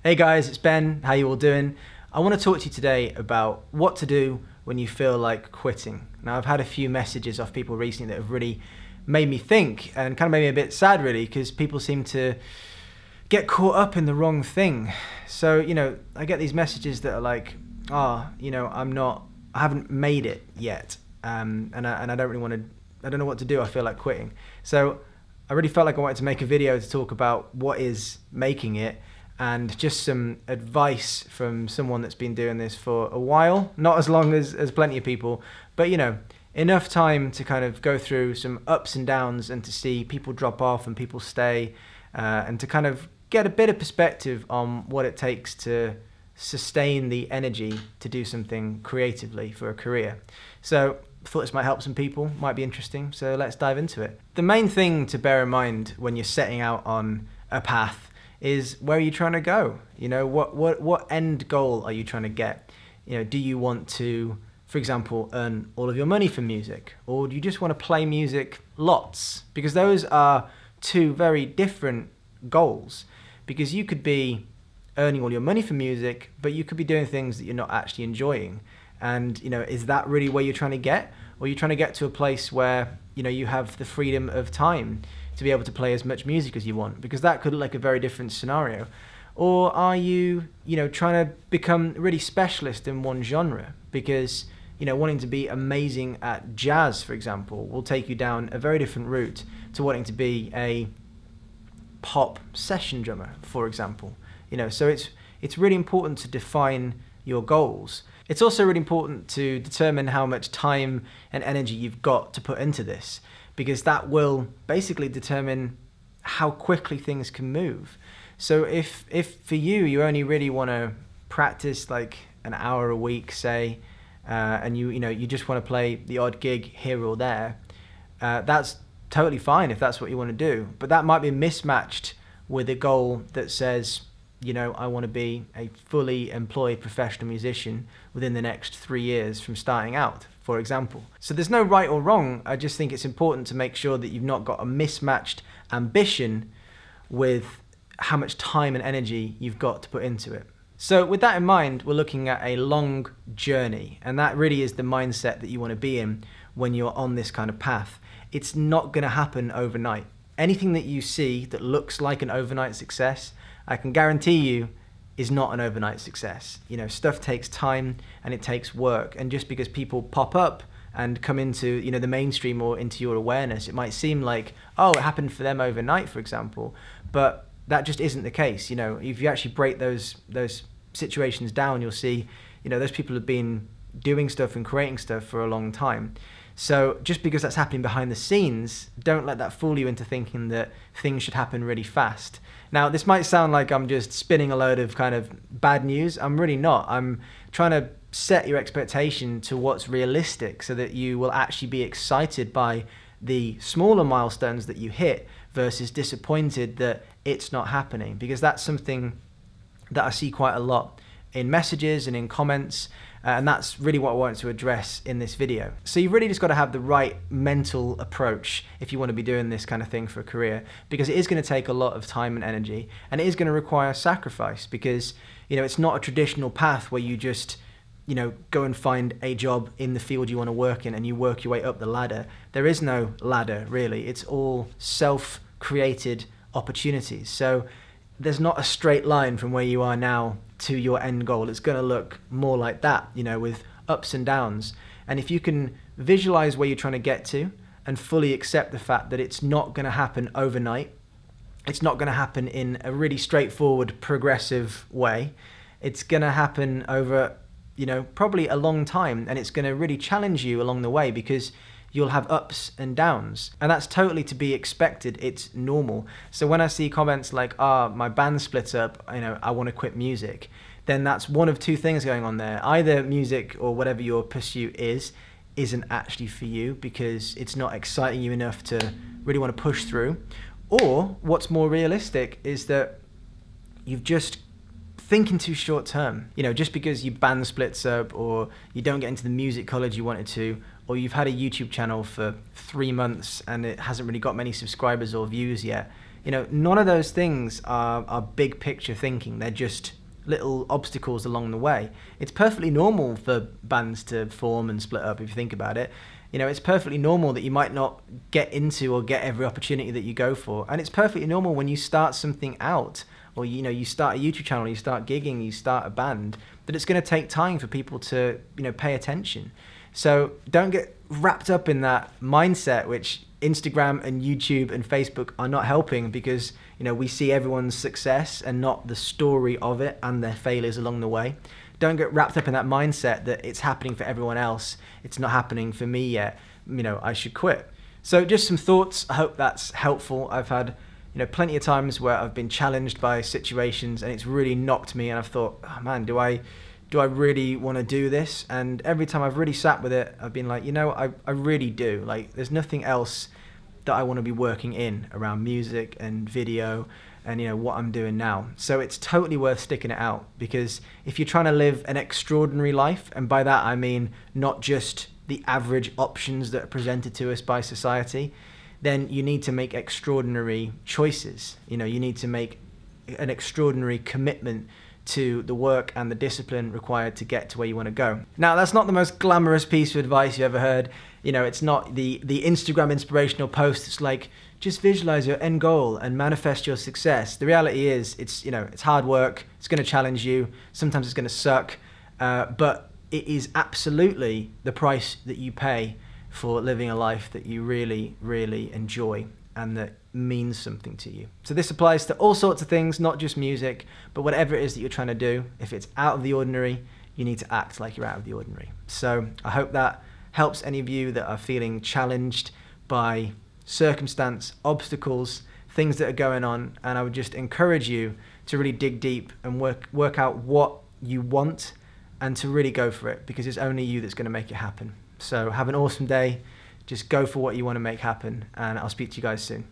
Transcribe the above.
Hey guys, it's Ben. How you all doing? I want to talk to you today about what to do when you feel like quitting. Now, I've had a few messages off people recently that have really made me think and kind of made me a bit sad really, because people seem to get caught up in the wrong thing. So, I get these messages that are like, I haven't made it yet. And I don't really want to, I don't know what to do. I feel like quitting. So I really felt like I wanted to make a video to talk about what is making it, and just some advice from someone that's been doing this for a while, not as long as plenty of people, but enough time to kind of go through some ups and downs and to see people drop off and people stay, and to kind of get a bit of perspective on what it takes to sustain the energy to do something creatively for a career. So I thought this might help some people, might be interesting, so let's dive into it. The main thing to bear in mind when you're setting out on a path is, where are you trying to go? What end goal are you trying to get? Do you want to, for example, earn all of your money from music? Or do you just want to play music lots? Because those are two very different goals. Because you could be earning all your money from music, but you could be doing things that you're not actually enjoying. And is that really where you're trying to get? Or are you trying to get to a place where you have the freedom of time to be able to play as much music as you want? Because that could look like a very different scenario. Or are you trying to become really specialist in one genre? Because wanting to be amazing at jazz, for example, will take you down a very different route to wanting to be a pop session drummer, for example. So it's really important to define your goals. It's also really important to determine how much time and energy you've got to put into this, because that will basically determine how quickly things can move. So if for you only really want to practice like an hour a week, say, and you just want to play the odd gig here or there, that's totally fine if that's what you want to do. But that might be mismatched with a goal that says, I want to be a fully employed professional musician within the next 3 years from starting out, for example. So there's no right or wrong. I just think it's important to make sure that you've not got a mismatched ambition with how much time and energy you've got to put into it. So with that in mind, we're looking at a long journey, and that really is the mindset that you want to be in when you're on this kind of path. It's not going to happen overnight. Anything that you see that looks like an overnight success, I can guarantee you is not an overnight success. Stuff takes time and it takes work. And just because people pop up and come into the mainstream or into your awareness, it might seem like, oh, it happened for them overnight, for example. But that just isn't the case. If you actually break those situations down, you'll see, those people have been doing stuff and creating stuff for a long time. So just because that's happening behind the scenes, don't let that fool you into thinking that things should happen really fast. Now, this might sound like I'm just spinning a load of kind of bad news. I'm really not. I'm trying to set your expectation to what's realistic so that you will actually be excited by the smaller milestones that you hit versus disappointed that it's not happening. Because that's something that I see quite a lot in messages and in comments. And that's really what I wanted to address in this video. So you've really just got to have the right mental approach if you want to be doing this kind of thing for a career, because it is going to take a lot of time and energy, and it is going to require sacrifice, because it's not a traditional path where you just go and find a job in the field you want to work in and you work your way up the ladder. There is no ladder really. It's all self-created opportunities. So there's not a straight line from where you are now to your end goal. It's going to look more like that, with ups and downs. And if you can visualize where you're trying to get to and fully accept the fact that it's not going to happen overnight, it's not going to happen in a really straightforward, progressive way. It's going to happen over, probably a long time, and it's going to really challenge you along the way, because you'll have ups and downs, and that's totally to be expected. It's normal. So when I see comments like, my band split up, I want to quit music, then that's one of two things going on there. Either music or whatever your pursuit isn't actually for you because it's not exciting you enough to really want to push through, or what's more realistic is that you've just thinking too short term. Just because your band splits up, or you don't get into the music college you wanted to, or you've had a YouTube channel for 3 months and it hasn't really got many subscribers or views yet, None of those things are big picture thinking. They're just little obstacles along the way. It's perfectly normal for bands to form and split up if you think about it. It's perfectly normal that you might not get into or get every opportunity that you go for. And it's perfectly normal when you start something out, or you start a YouTube channel, you start gigging, you start a band, that it's going to take time for people to pay attention. So don't get wrapped up in that mindset, which Instagram and YouTube and Facebook are not helping, because we see everyone's success and not the story of it and their failures along the way. Don't get wrapped up in that mindset that it's happening for everyone else, it's not happening for me yet, I should quit. So just some thoughts. I hope that's helpful. I've had plenty of times where I've been challenged by situations and it's really knocked me, and I've thought, oh man, do I really want to do this? And every time I've really sat with it, I've been like, I really do. Like, there's nothing else that I want to be working in around music and video and what I'm doing now. So it's totally worth sticking it out, because if you're trying to live an extraordinary life, and by that I mean not just the average options that are presented to us by society, then you need to make extraordinary choices. You need to make an extraordinary commitment to the work and the discipline required to get to where you want to go. Now, that's not the most glamorous piece of advice you ever heard. It's not the Instagram inspirational post. It's like, just visualize your end goal and manifest your success. The reality is, it's hard work. It's going to challenge you. Sometimes it's going to suck, but it is absolutely the price that you pay for living a life that you really, really enjoy and that means something to you. So this applies to all sorts of things, not just music, but whatever it is that you're trying to do. If it's out of the ordinary, you need to act like you're out of the ordinary. So I hope that helps any of you that are feeling challenged by circumstance, obstacles, things that are going on. And I would just encourage you to really dig deep and work out what you want and to really go for it, because it's only you that's going to make it happen. So have an awesome day. Just go for what you want to make happen, and I'll speak to you guys soon.